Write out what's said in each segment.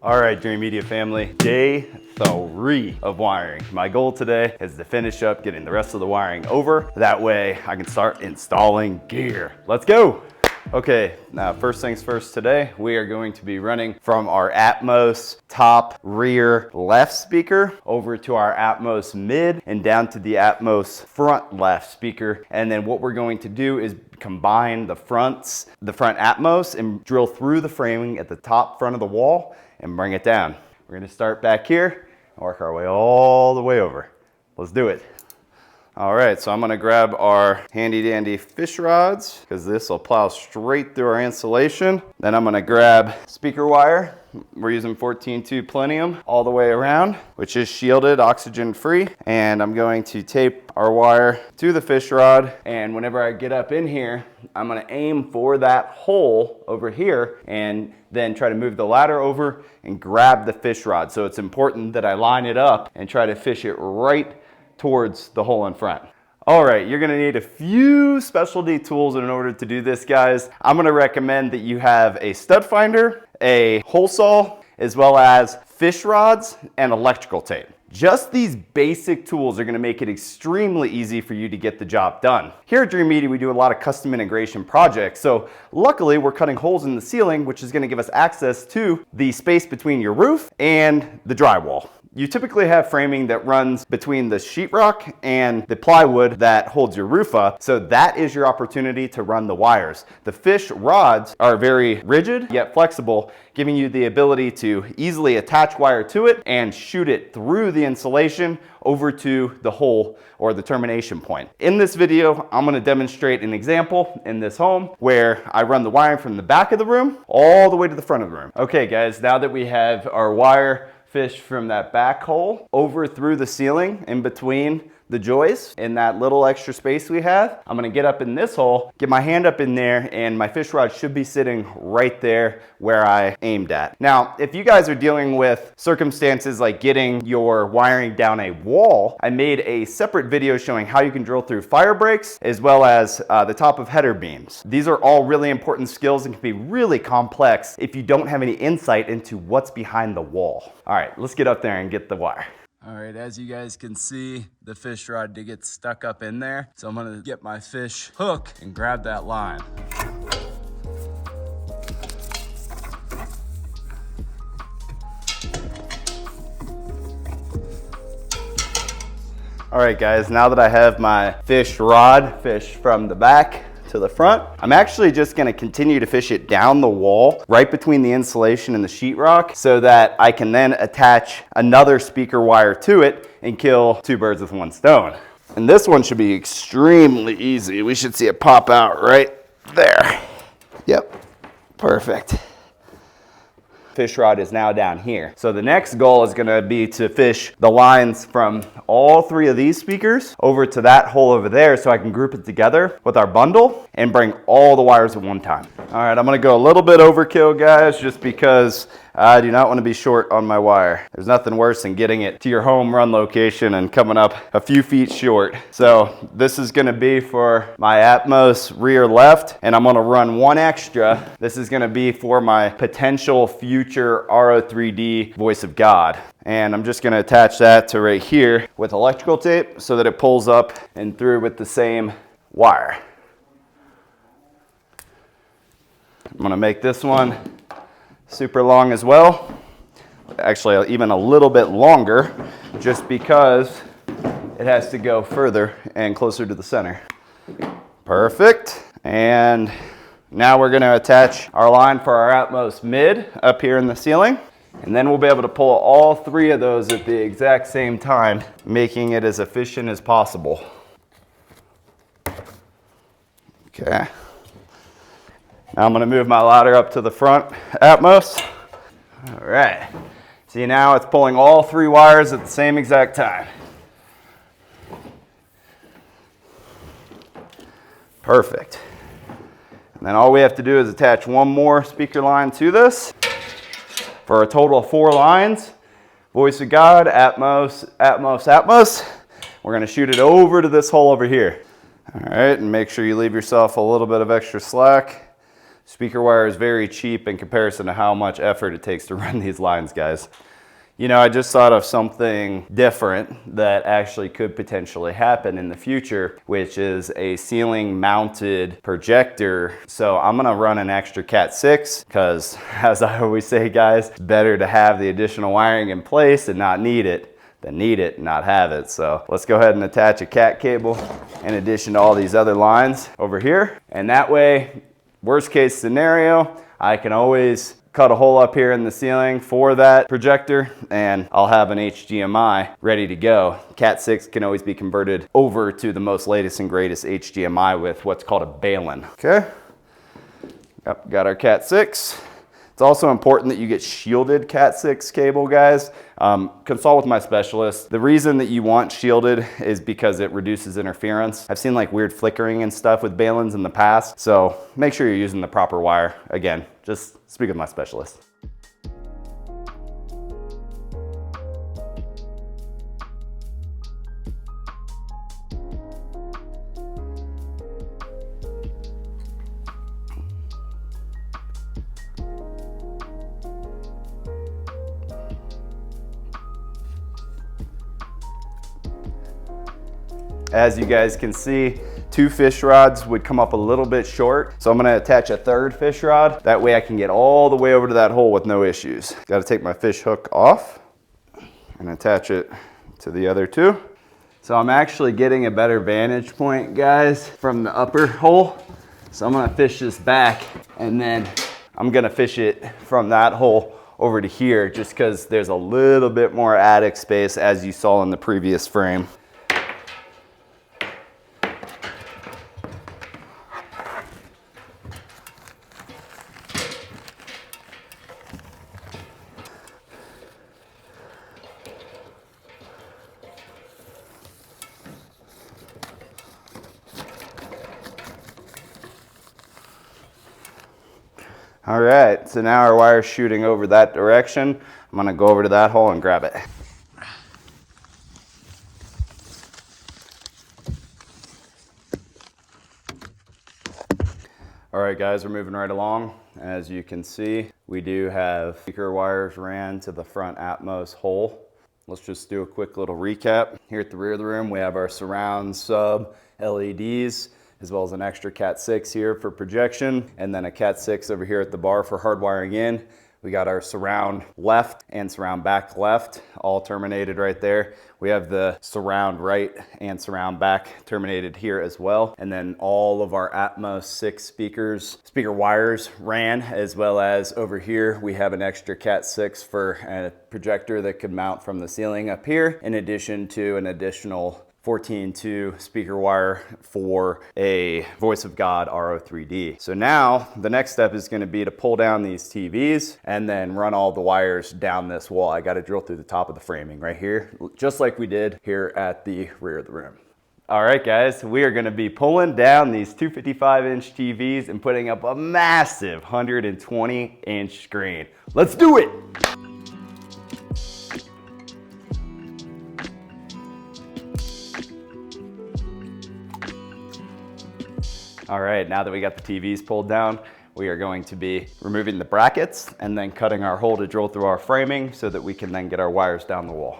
All right, Dream Media family, day 3 of wiring. My goal today is to finish up getting the rest of the wiring over. That way I can start installing gear. Let's go. Okay, now first things first today, we are going to be running from our Atmos top rear left speaker over to our Atmos mid and down to the Atmos front left speaker. And then what we're going to do is combine the front Atmos and drill through the framing at the top front of the wall and bring it down. We're gonna start back here and work our way all the way over. Let's do it. All right, so I'm gonna grab our handy dandy fish rods because this will plow straight through our insulation. Then I'm gonna grab speaker wire. We're using 14-2 Plenium all the way around, which is shielded, oxygen free. And I'm going to tape our wire to the fish rod. And whenever I get up in here, I'm gonna aim for that hole over here and then try to move the ladder over and grab the fish rod. So it's important that I line it up and try to fish it right towards the hole in front. All right, you're gonna need a few specialty tools in order to do this, guys. I'm gonna recommend that you have a stud finder, a hole saw, as well as fish rods and electrical tape. Just these basic tools are gonna make it extremely easy for you to get the job done. Here at Dream Media, we do a lot of custom integration projects. So luckily we're cutting holes in the ceiling, which is gonna give us access to the space between your roof and the drywall. You typically have framing that runs between the sheetrock and the plywood that holds your roof up, so that is your opportunity to run the wires. The fish rods are very rigid yet flexible, giving you the ability to easily attach wire to it and shoot it through the insulation over to the hole or the termination point. In this video, I'm gonna demonstrate an example in this home where I run the wiring from the back of the room all the way to the front of the room. Okay guys, now that we have our wire fish from that back hole over through the ceiling in between the joists in that little extra space we have, I'm gonna get up in this hole, get my hand up in there, and my fish rod should be sitting right there where I aimed at. Now, if you guys are dealing with circumstances like getting your wiring down a wall, I made a separate video showing how you can drill through fire breaks as well as the top of header beams. These are all really important skills and can be really complex if you don't have any insight into what's behind the wall. All right, let's get up there and get the wire. All right, as you guys can see, the fish rod did get stuck up in there. So I'm gonna get my fish hook and grab that line. All right guys, now that I have my fish rod fished from the back to the front, I'm actually just gonna continue to fish it down the wall right between the insulation and the sheetrock so that I can then attach another speaker wire to it and kill 2 birds with 1 stone. And this one should be extremely easy. We should see it pop out right there. Yep, perfect. Fish rod is now down here. So the next goal is gonna be to fish the lines from all 3 of these speakers over to that hole over there so I can group it together with our bundle and bring all the wires at one time. All right, I'm gonna go a little bit overkill, guys, just because I do not want to be short on my wire. There's nothing worse than getting it to your home run location and coming up a few feet short. So this is gonna be for my Atmos rear left, and I'm gonna run 1 extra. This is gonna be for my potential future RO3D voice of God. And I'm just gonna attach that to right here with electrical tape so that it pulls up and through with the same wire. I'm gonna make this one super long as well. Actually, even a little bit longer, just because it has to go further and closer to the center. Perfect. And now we're gonna attach our line for our Atmos mid up here in the ceiling. And then we'll be able to pull all 3 of those at the exact same time, making it as efficient as possible. Okay. Now I'm gonna move my ladder up to the front Atmos. All right. See, now it's pulling all 3 wires at the same exact time. Perfect. And then all we have to do is attach 1 more speaker line to this for a total of 4 lines. Voice of God, Atmos, Atmos, Atmos. We're gonna shoot it over to this hole over here. All right, and make sure you leave yourself a little bit of extra slack Speaker wire is very cheap in comparison to how much effort it takes to run these lines, guys. You know, I just thought of something different that actually could potentially happen in the future, which is a ceiling mounted projector. So I'm gonna run an extra Cat 6 because, as I always say, guys, it's better to have the additional wiring in place and not need it than need it and not have it. So let's go ahead and attach a Cat cable in addition to all these other lines over here. And that way, worst case scenario, I can always cut a hole up here in the ceiling for that projector and I'll have an HDMI ready to go. Cat 6 can always be converted over to the most latest and greatest HDMI with what's called a balun. Okay, yep, got our Cat 6. It's also important that you get shielded Cat 6 cable, guys. Consult with my specialist. The reason that you want shielded is because it reduces interference. I've seen like weird flickering and stuff with baluns in the past, so make sure you're using the proper wire. Again, just speak with my specialist. As you guys can see, 2 fish rods would come up a little bit short. So I'm gonna attach a 3rd fish rod. That way I can get all the way over to that hole with no issues. Gotta take my fish hook off and attach it to the other 2. So I'm actually getting a better vantage point, guys, from the upper hole. So I'm gonna fish this back and then I'm gonna fish it from that hole over to here just because there's a little bit more attic space as you saw in the previous frame. All right, so now our wire's shooting over that direction. I'm gonna go over to that hole and grab it. All right, guys, we're moving right along. As you can see, we do have speaker wires ran to the front Atmos hole. Let's just do a quick little recap. Here at the rear of the room, we have our surround sub LEDs, as well as an extra Cat 6 here for projection, and then a Cat 6 over here at the bar for hardwiring in. We got our surround left and surround back left, all terminated right there. We have the surround right and surround back terminated here as well. And then all of our Atmos 6 speaker wires ran, as well as over here, we have an extra Cat 6 for a projector that could mount from the ceiling up here, in addition to an additional 14.2 speaker wire for a Voice of God RO3D. So now the next step is going to be to pull down these TVs and then run all the wires down this wall. I got to drill through the top of the framing right here, just like we did here at the rear of the room. All right, guys, we are going to be pulling down these 255-inch TVs and putting up a massive 120-inch screen. Let's do it. All right, now that we got the TVs pulled down, we are going to be removing the brackets and then cutting our hole to drill through our framing so that we can then get our wires down the wall.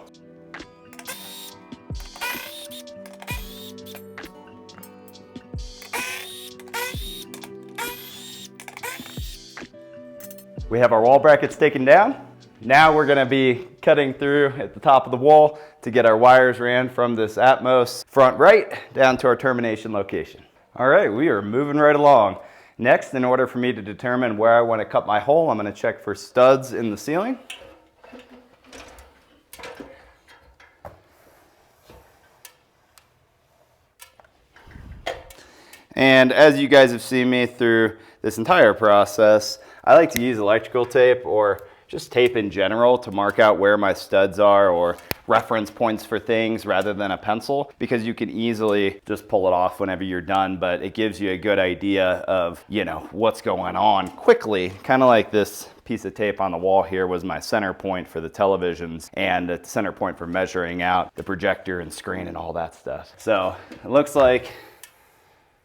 We have our wall brackets taken down. Now we're gonna be cutting through at the top of the wall to get our wires ran from this Atmos front right down to our termination location. All right, we are moving right along. Next, in order for me to determine where I want to cut my hole, I'm going to check for studs in the ceiling. And as you guys have seen me through this entire process, I like to use electrical tape or just tape in general to mark out where my studs are or reference points for things rather than a pencil, because you can easily just pull it off whenever you're done, but it gives you a good idea of, you know, what's going on quickly. Kind of like this piece of tape on the wall here was my center point for the televisions and a center point for measuring out the projector and screen and all that stuff. So it looks like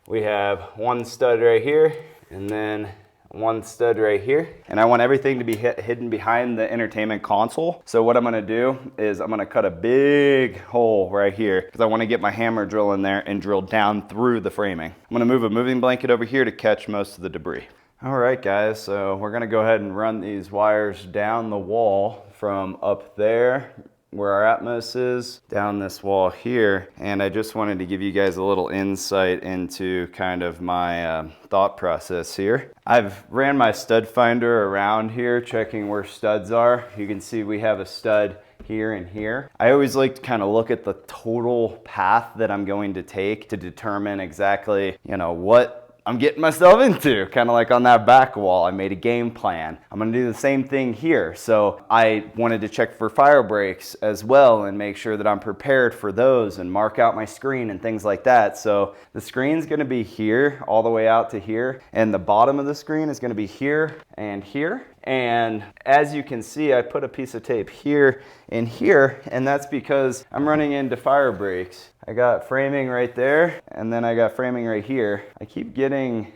we have one stud right here, and then one stud right here, and I want everything to be hidden behind the entertainment console. So what I'm gonna do is I'm gonna cut a big hole right here because I want to get my hammer drill in there and drill down through the framing. I'm gonna move a moving blanket over here to catch most of the debris. All right, guys, so we're gonna go ahead and run these wires down the wall from up there where our atmos is, down this wall here. And I just wanted to give you guys a little insight into kind of my thought process here. I've ran my stud finder around here, checking where studs are. You can see we have a stud here and here. I always like to kind of look at the total path that I'm going to take to determine exactly, you know, what I'm getting myself into. Kind of like on that back wall, I made a game plan. I'm gonna do the same thing here. So I wanted to check for fire breaks as well and make sure that I'm prepared for those and mark out my screen and things like that. So the screen's gonna be here all the way out to here, and the bottom of the screen is gonna be here and here. And as you can see, I put a piece of tape here and here, and that's because I'm running into fire breaks. I got framing right there, and then I got framing right here. I keep getting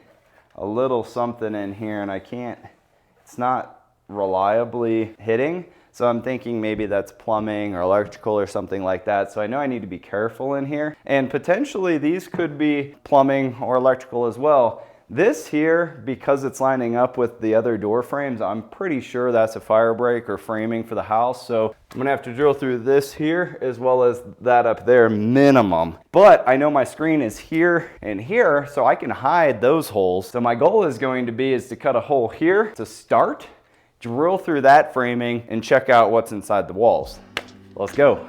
a little something in here, and it's not reliably hitting. So I'm thinking maybe that's plumbing or electrical or something like that. So I know I need to be careful in here. And potentially these could be plumbing or electrical as well. This here, because it's lining up with the other door frames, I'm pretty sure that's a fire break or framing for the house. So I'm gonna have to drill through this here as well as that up there minimum. But I know my screen is here and here, so I can hide those holes. So my goal is going to be to cut a hole here to start, drill through that framing, and check out what's inside the walls. Let's go.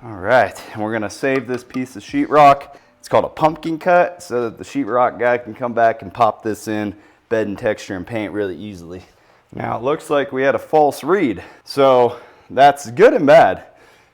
All right, and we're gonna save this piece of sheetrock. It's called a pumpkin cut, so that the sheetrock guy can come back and pop this in bed and texture and paint really easily. Now it looks like we had a false read, so that's good and bad.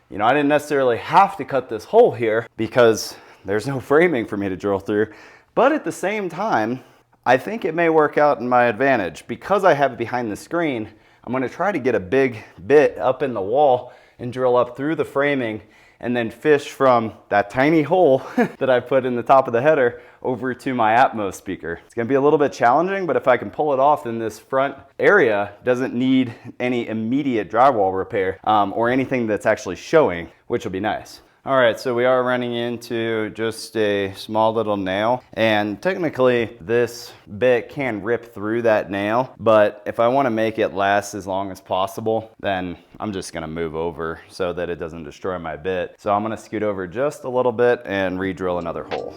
You know, I didn't necessarily have to cut this hole here because there's no framing for me to drill through, but at the same time, I think it may work out in my advantage. Because I have it behind the screen, I'm gonna try to get a big bit up in the wall and drill up through the framing and then fish from that tiny hole that I put in the top of the header over to my Atmos speaker. It's gonna be a little bit challenging, but if I can pull it off, then this front area doesn't need any immediate drywall repair or anything that's actually showing, which will be nice. All right, so we are running into just a small little nail, and technically this bit can rip through that nail, but if I want to make it last as long as possible, then I'm just gonna move over so that it doesn't destroy my bit. So I'm gonna scoot over just a little bit and re-drill another hole.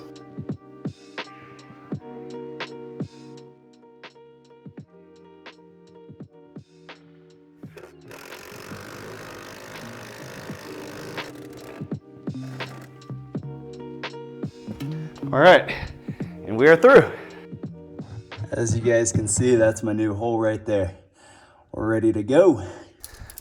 All right, and we are through. As you guys can see, that's my new hole right there. We're ready to go.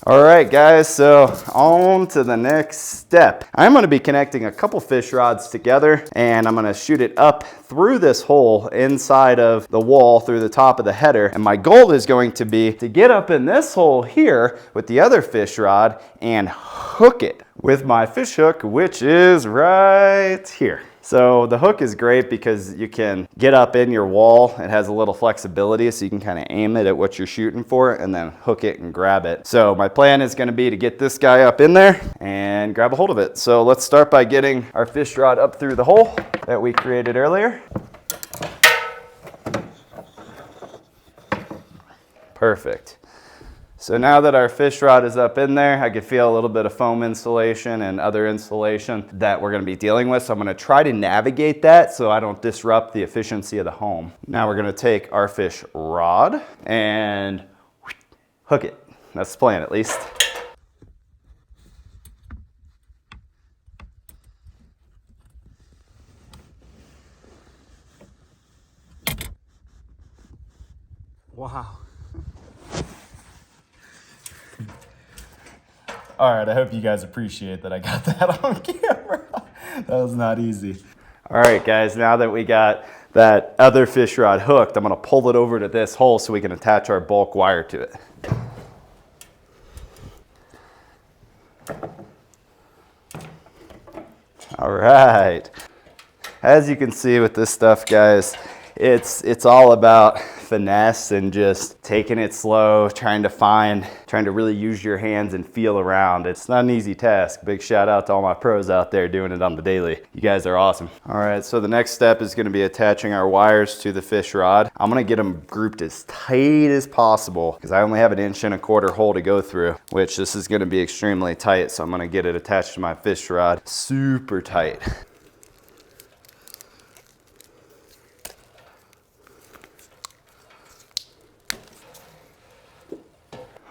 All right, guys, so on to the next step. I'm gonna be connecting a couple fish rods together, and I'm gonna shoot it up through this hole inside of the wall through the top of the header. And my goal is going to be to get up in this hole here with the other fish rod and hook it with my fish hook, which is right here. So the hook is great because you can get up in your wall. It has a little flexibility, so you can kind of aim it at what you're shooting for and then hook it and grab it. So my plan is going to be to get this guy up in there and grab a hold of it. So let's start by getting our fish rod up through the hole that we created earlier. Perfect. So now that our fish rod is up in there, I can feel a little bit of foam insulation and other insulation that we're gonna be dealing with. So I'm gonna try to navigate that so I don't disrupt the efficiency of the home. Now we're gonna take our fish rod and hook it. That's the plan, at least. Wow. All right, I hope you guys appreciate that I got that on camera. That was not easy. All right, guys, now that we got that other fish rod hooked, I'm gonna pull it over to this hole so we can attach our bulk wire to it. All right. As you can see with this stuff, guys, it's all about finesse and just taking it slow, trying to really use your hands and feel around. It's not an easy task. Big shout out to all my pros out there doing it on the daily. You guys are awesome. All right, so the next step is gonna be attaching our wires to the fish rod. I'm gonna get them grouped as tight as possible because I only have an 1¼ inch hole to go through, which this is gonna be extremely tight. So I'm gonna get it attached to my fish rod super tight.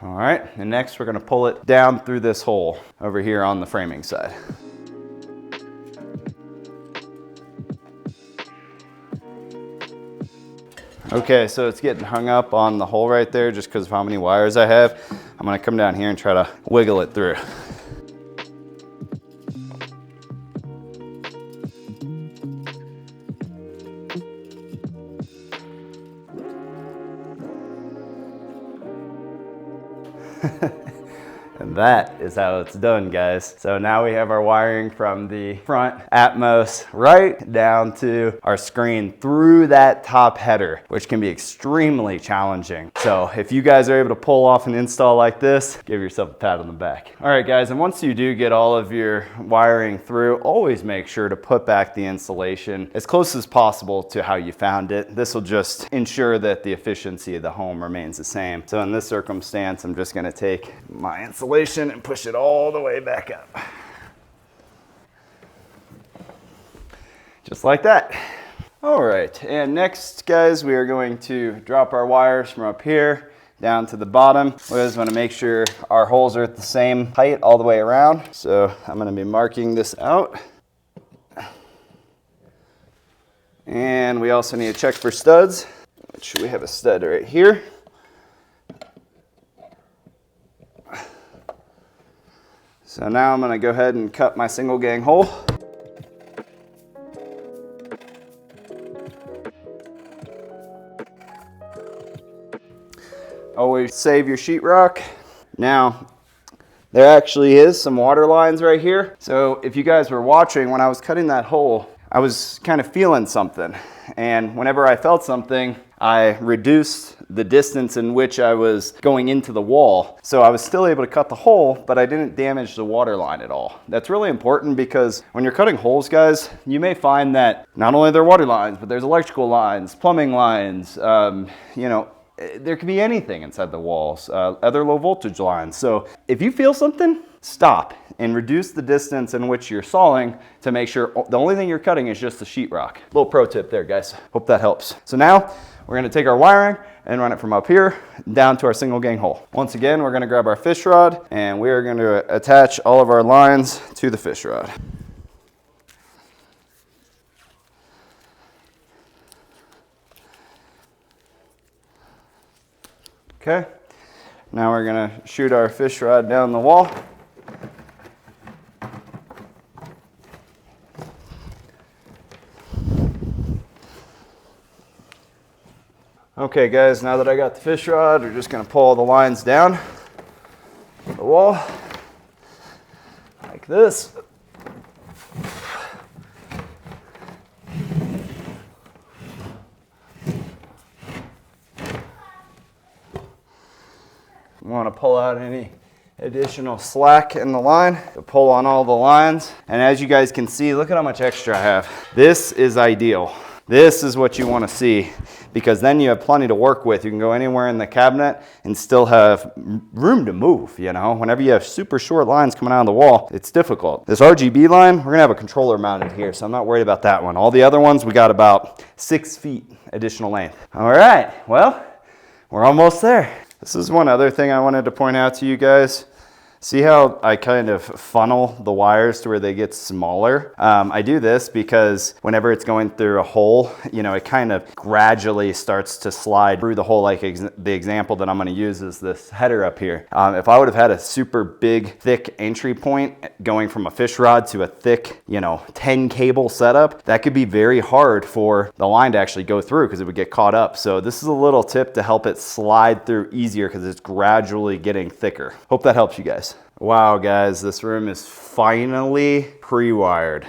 All right, and next we're gonna pull it down through this hole over here on the framing side. Okay, so it's getting hung up on the hole right there just because of how many wires I have. I'm gonna come down here and try to wiggle it through. And that is how it's done, guys. So now we have our wiring from the front Atmos right down to our screen through that top header, which can be extremely challenging. So if you guys are able to pull off an install like this, give yourself a pat on the back. All right, guys, and once you do get all of your wiring through, always make sure to put back the insulation as close as possible to how you found it. This will just ensure that the efficiency of the home remains the same. So in this circumstance, I'm just gonna take my insulation and push it all the way back up. Just like that. All right, and next, guys, we are going to drop our wires from up here down to the bottom. We just want to make sure our holes are at the same height all the way around. So I'm going to be marking this out. And we also need to check for studs, which we have a stud right here. So now I'm gonna go ahead and cut my single gang hole. Always save your sheetrock. Now, there actually is some water lines right here. So if you guys were watching, when I was cutting that hole, I was kind of feeling something. And whenever I felt something, I reduced the distance in which I was going into the wall. So I was still able to cut the hole, but I didn't damage the water line at all. That's really important because when you're cutting holes, guys, you may find that not only are there water lines, but there's electrical lines, plumbing lines, you know, there could be anything inside the walls, other low voltage lines. So if you feel something, stop and reduce the distance in which you're sawing to make sure the only thing you're cutting is just the sheetrock. Little pro tip there, guys. Hope that helps. So now we're gonna take our wiring and run it from up here down to our single gang hole. Once again, we're gonna grab our fish rod and we are gonna attach all of our lines to the fish rod. Okay, now we're gonna shoot our fish rod down the wall. Okay guys, now that I got the fish rod, we're just gonna pull the lines down the wall like this. We want to pull out any additional slack in the line to pull on all the lines. And as you guys can see, look at how much extra I have. This is ideal. This is what you want to see because then you have plenty to work with. You can go anywhere in the cabinet and still have room to move, you know. Whenever you have super short lines coming out of the wall, it's difficult. This RGB line, we're gonna have a controller mounted here, so I'm not worried about that one. All the other ones, we got about 6 feet additional length. All right, well, we're almost there. This is one other thing I wanted to point out to you guys. See how I kind of funnel the wires to where they get smaller? I do this because whenever it's going through a hole, you know, it kind of gradually starts to slide through the hole. Like the example that I'm gonna use is this header up here. If I would have had a super big, thick entry point going from a fish rod to a thick, you know, 10 cable setup, that could be very hard for the line to actually go through because it would get caught up. So this is a little tip to help it slide through easier because it's gradually getting thicker. Hope that helps you guys. Wow, guys, this room is finally pre-wired.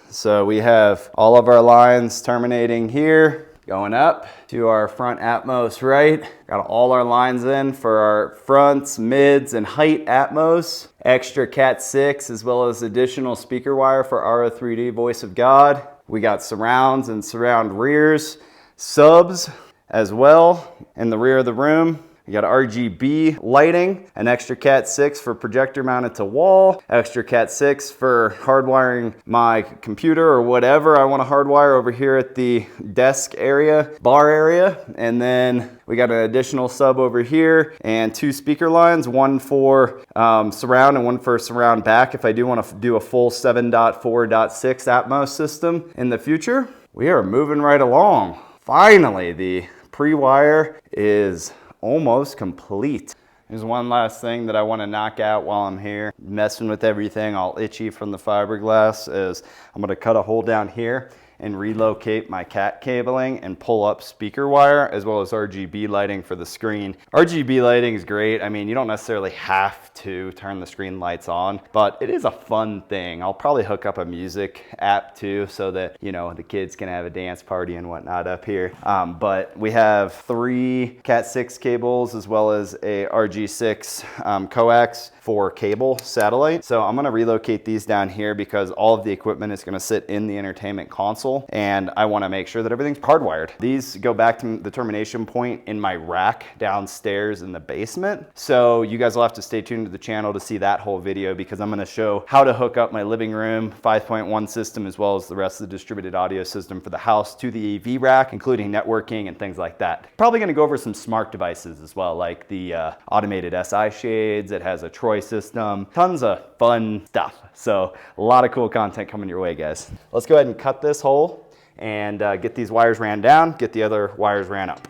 So we have all of our lines terminating here, going up to our front atmos right. Got all our lines in for our fronts, mids, and height atmos. Extra Cat 6 as well as additional speaker wire for RO3D Voice of God. We got surrounds and surround rears, subs as well in the rear of the room. You got RGB lighting, an extra Cat 6 for projector mounted to wall, extra Cat 6 for hardwiring my computer or whatever I want to hardwire over here at the desk area, bar area. And then we got an additional sub over here and 2 speaker lines, one for surround and one for surround back if I do want to do a full 7.4.6 Atmos system in the future. We are moving right along. Finally, the pre-wire is almost complete. There's one last thing that I want to knock out while I'm here messing with everything all itchy from the fiberglass is I'm going to cut a hole down here and relocate my cat cabling and pull up speaker wire as well as RGB lighting for the screen. RGB lighting is great. I mean, you don't necessarily have to turn the screen lights on, but it is a fun thing. I'll probably hook up a music app too so that, you know, the kids can have a dance party and whatnot up here. But we have 3 Cat 6 cables as well as a RG6 coax for cable satellite. So I'm gonna relocate these down here because all of the equipment is gonna sit in the entertainment console and I wanna make sure that everything's hardwired. These go back to the termination point in my rack downstairs in the basement. So you guys will have to stay tuned to the channel to see that whole video because I'm gonna show how to hook up my living room 5.1 system as well as the rest of the distributed audio system for the house to the AV rack, including networking and things like that. Probably gonna go over some smart devices as well, like the automated SI shades. It has a Troy system, tons of fun stuff. So a lot of cool content coming your way, guys. Let's go ahead and cut this hole and get these wires ran down, get the other wires ran up.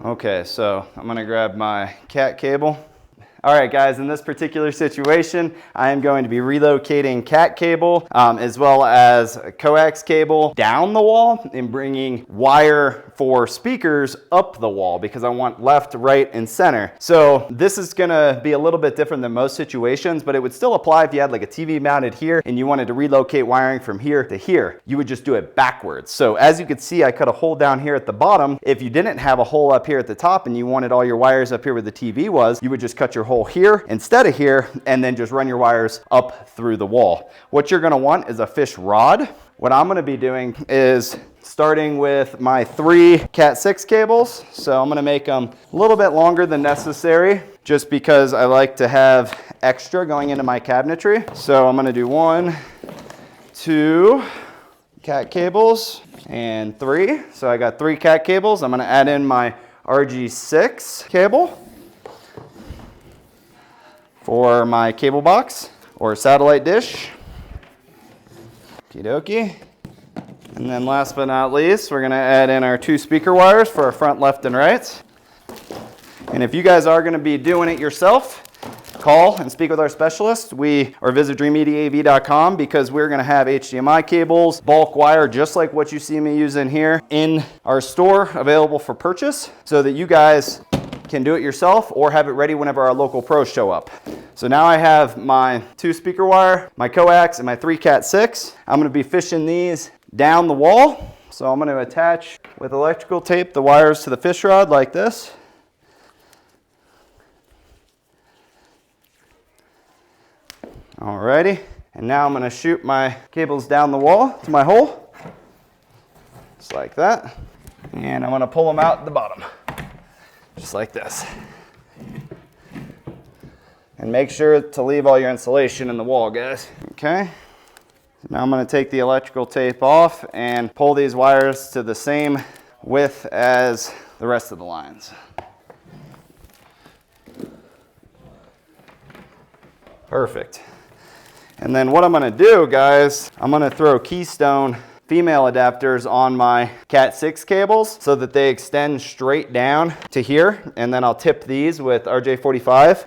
Okay, so I'm gonna grab my cat cable. All right, guys, in this particular situation, I am going to be relocating cat cable as well as a coax cable down the wall and bringing wire for speakers up the wall because I want left, right, and center. So this is gonna be a little bit different than most situations, but it would still apply if you had like a TV mounted here and you wanted to relocate wiring from here to here. You would just do it backwards. So as you can see, I cut a hole down here at the bottom. If you didn't have a hole up here at the top and you wanted all your wires up here where the TV was, you would just cut your hole here instead of here and then just run your wires up through the wall. What you're gonna want is a fish rod. What I'm gonna be doing is starting with my 3 Cat 6 cables. So I'm gonna make them a little bit longer than necessary just because I like to have extra going into my cabinetry. So I'm gonna do 1, 2 cat cables and 3. So I got 3 cat cables. I'm gonna add in my RG6 cable for my cable box or satellite dish. Okie dokie. And then last but not least, we're gonna add in our 2 speaker wires for our front, left, and right. And if you guys are gonna be doing it yourself, call and speak with our specialist. Or visit dreammediaav.com because we're gonna have HDMI cables, bulk wire, just like what you see me using here in our store available for purchase so that you guys can do it yourself or have it ready whenever our local pros show up. So now I have my 2 speaker wire, my coax, and my 3 Cat 6. I'm gonna be fishing these down the wall. So I'm gonna attach with electrical tape the wires to the fish rod like this. Alrighty, and now I'm gonna shoot my cables down the wall to my hole, just like that. And I'm gonna pull them out the bottom, just like this. And make sure to leave all your insulation in the wall, guys. Okay, so now I'm gonna take the electrical tape off and pull these wires to the same width as the rest of the lines. Perfect. And then what I'm gonna do, guys, I'm gonna throw Keystone female adapters on my Cat 6 cables so that they extend straight down to here. And then I'll tip these with RJ45.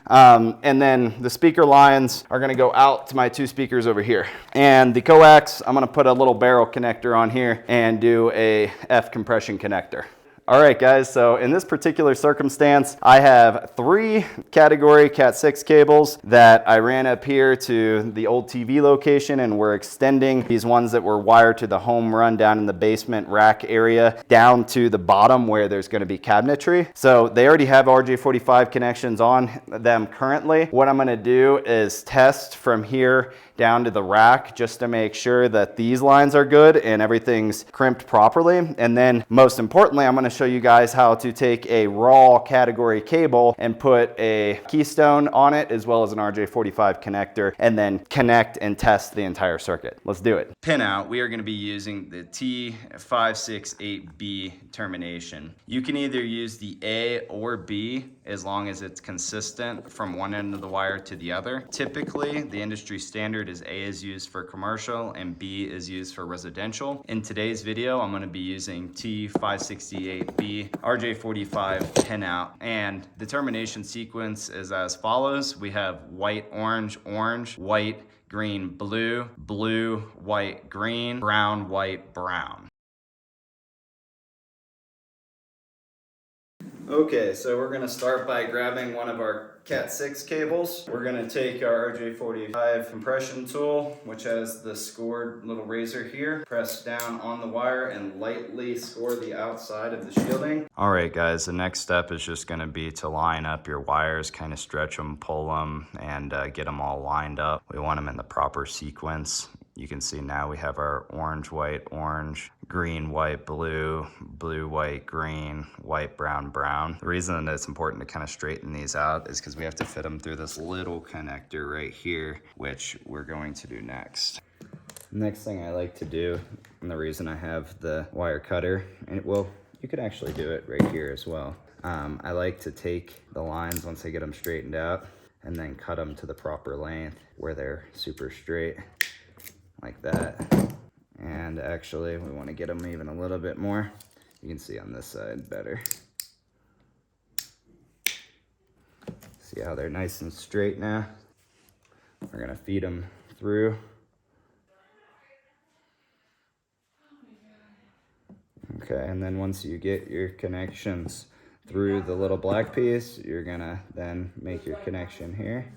And then the speaker lines are gonna go out to my 2 speakers over here. And the coax, I'm gonna put a little barrel connector on here and do a F compression connector. All right, guys, so in this particular circumstance, I have 3 category Cat 6 cables that I ran up here to the old TV location, and we're extending these ones that were wired to the home run down in the basement rack area down to the bottom where there's gonna be cabinetry. So they already have RJ45 connections on them currently. What I'm gonna do is test from here down to the rack just to make sure that these lines are good and everything's crimped properly. And then most importantly, I'm gonna show you guys how to take a raw category cable and put a keystone on it as well as an RJ45 connector and then connect and test the entire circuit. Let's do it. Pin out, we are gonna be using the T568B termination. You can either use the A or B as long as it's consistent from one end of the wire to the other. Typically, the industry standard is A is used for commercial and B is used for residential. In today's video, I'm gonna be using T568B RJ45 pin out, and the termination sequence is as follows. We have white, orange, orange, white, green, blue, blue, white, green, brown, white, brown. Okay, so we're gonna start by grabbing one of our Cat 6 cables. We're gonna take our RJ45 compression tool, which has the scored little razor here, press down on the wire and lightly score the outside of the shielding. All right, guys, the next step is just gonna be to line up your wires, kind of stretch them, pull them, and get them all lined up. We want them in the proper sequence. You can see now we have our orange, white, orange, green, white, blue, blue, white, green, white, brown, brown. The reason that it's important to kind of straighten these out is because we have to fit them through this little connector right here, which we're going to do next. Next thing I like to do, and the reason I have the wire cutter, and well, you could actually do it right here as well. I like to take the lines once I get them straightened out and then cut them to the proper length where they're super straight. Like that. And actually we want to get them even a little bit more. You can see on this side better. See how they're nice and straight now? We're gonna feed them through. Okay, and then once you get your connections through the little black piece, you're gonna then make your connection here.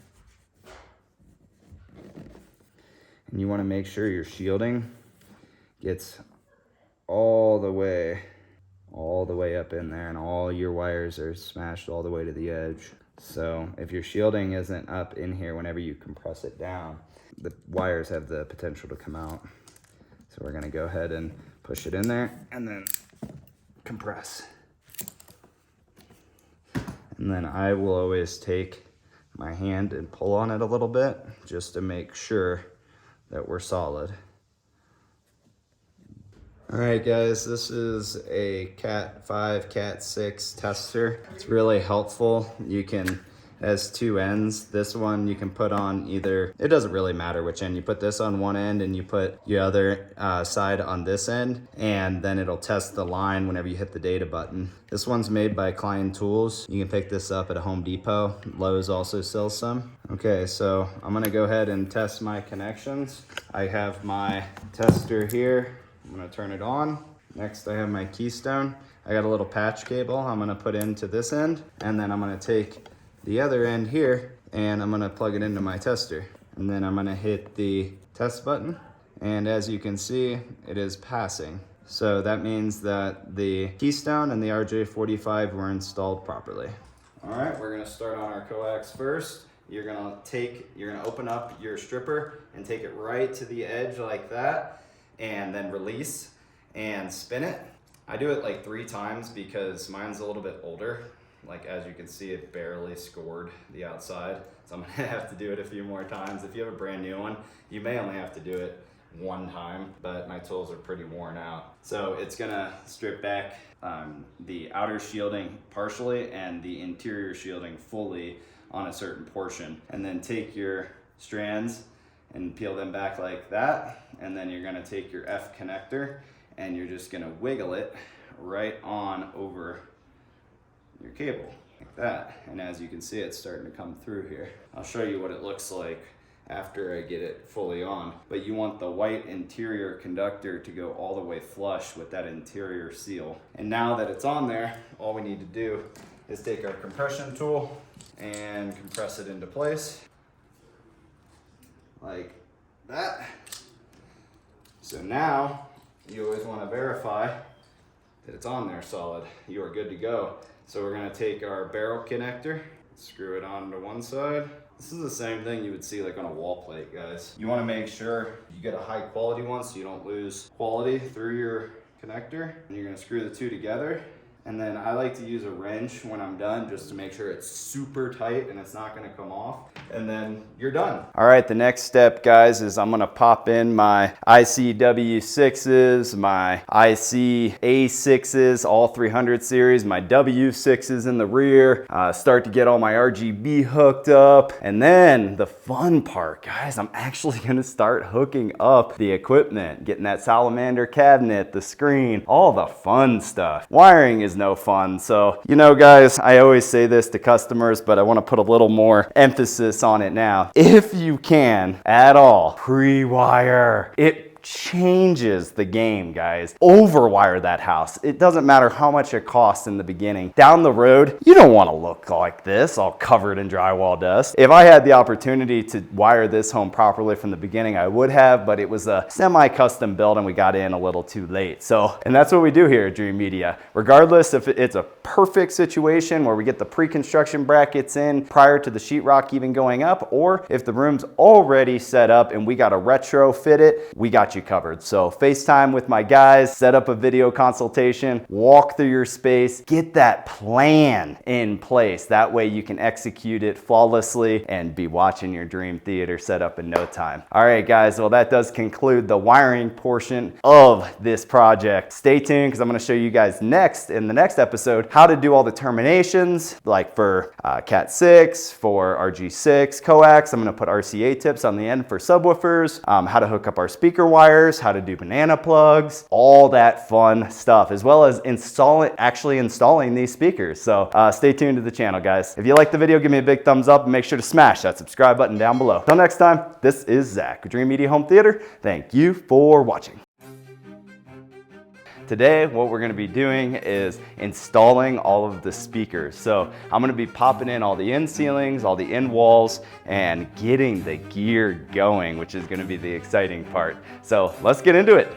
And you want to make sure your shielding gets all the way up in there and all your wires are smashed all the way to the edge. So if your shielding isn't up in here whenever you compress it down, the wires have the potential to come out. So we're going to go ahead and push it in there and then compress. And then I will always take my hand and pull on it a little bit just to make sure that we're solid. All right, guys, this is a Cat 5, Cat 6 tester. It's really helpful. You can, has 2 ends. This one you can put on either, it doesn't really matter which end. You put this on one end and you put the other side on this end, and then it'll test the line whenever you hit the data button. This one's made by Klein Tools. You can pick this up at a Home Depot. Lowe's also sells some. Okay, so I'm gonna go ahead and test my connections. I have my tester here. I'm gonna turn it on. Next, I have my keystone. I got a little patch cable I'm gonna put into this end, and then I'm gonna take the other end here and I'm gonna plug it into my tester. And then I'm gonna hit the test button. And as you can see, it is passing. So that means that the keystone and the RJ45 were installed properly. All right, we're gonna start on our coax first. You're gonna open up your stripper and take it right to the edge like that, and then release and spin it. I do it like 3 times because mine's a little bit older. Like, as you can see, it barely scored the outside. So I'm gonna have to do it a few more times. If you have a brand new one, you may only have to do it 1 time, but my tools are pretty worn out. So it's gonna strip back the outer shielding partially and the interior shielding fully on a certain portion, and then take your strands and peel them back like that. And then you're gonna take your F connector and you're just gonna wiggle it right on over your cable like that. And as you can see, it's starting to come through here. I'll show you what it looks like after I get it fully on. But you want the white interior conductor to go all the way flush with that interior seal. And now that it's on there, all we need to do is take our compression tool and compress it into place like that. So now you always want to verify that it's on there solid. You are good to go. So we're going to take our barrel connector, screw it onto one side. This is the same thing you would see like on a wall plate, guys. You want to make sure you get a high quality one so you don't lose quality through your connector. And you're going to screw the two together. And then I like to use a wrench when I'm done just to make sure it's super tight and it's not gonna come off. And then you're done. All right, the next step, guys, is I'm gonna pop in my ICW6s, my IC-A6s, all 300 series, my W6s in the rear, start to get all my RGB hooked up. And then the fun part, guys, I'm actually gonna start hooking up the equipment, getting that salamander cabinet, the screen, all the fun stuff. Wiring is no fun. So, you know, guys, I always say this to customers, but I want to put a little more emphasis on it now. If you can at all, pre-wire. It changes the game, guys. Overwire that house. It doesn't matter how much it costs in the beginning. Down the road, you don't want to look like this, all covered in drywall dust. If I had the opportunity to wire this home properly from the beginning, I would have, but it was a semi-custom build and we got in a little too late. So, and that's what we do here at Dream Media. Regardless if it's a perfect situation where we get the pre-construction brackets in prior to the sheetrock even going up, or if the room's already set up and we got to retrofit it, we got you covered. So FaceTime with my guys, set up a video consultation, walk through your space, get that plan in place. That way you can execute it flawlessly and be watching your dream theater set up in no time. All right, guys, well, that does conclude the wiring portion of this project. Stay tuned because I'm going to show you guys next in the next episode how to do all the terminations, like for Cat 6, for RG6 coax. I'm going to put RCA tips on the end for subwoofers, how to hook up our speaker wires, how to do banana plugs, all that fun stuff, as well as actually installing these speakers. So stay tuned to the channel, guys. If you like the video, give me a big thumbs up and make sure to smash that subscribe button down below. Until next time, this is Zach with Dream Media Home Theater. Thank you for watching. Today, what we're gonna be doing is installing all of the speakers. So I'm gonna be popping in all the end ceilings, all the end walls, and getting the gear going, which is gonna be the exciting part. So let's get into it.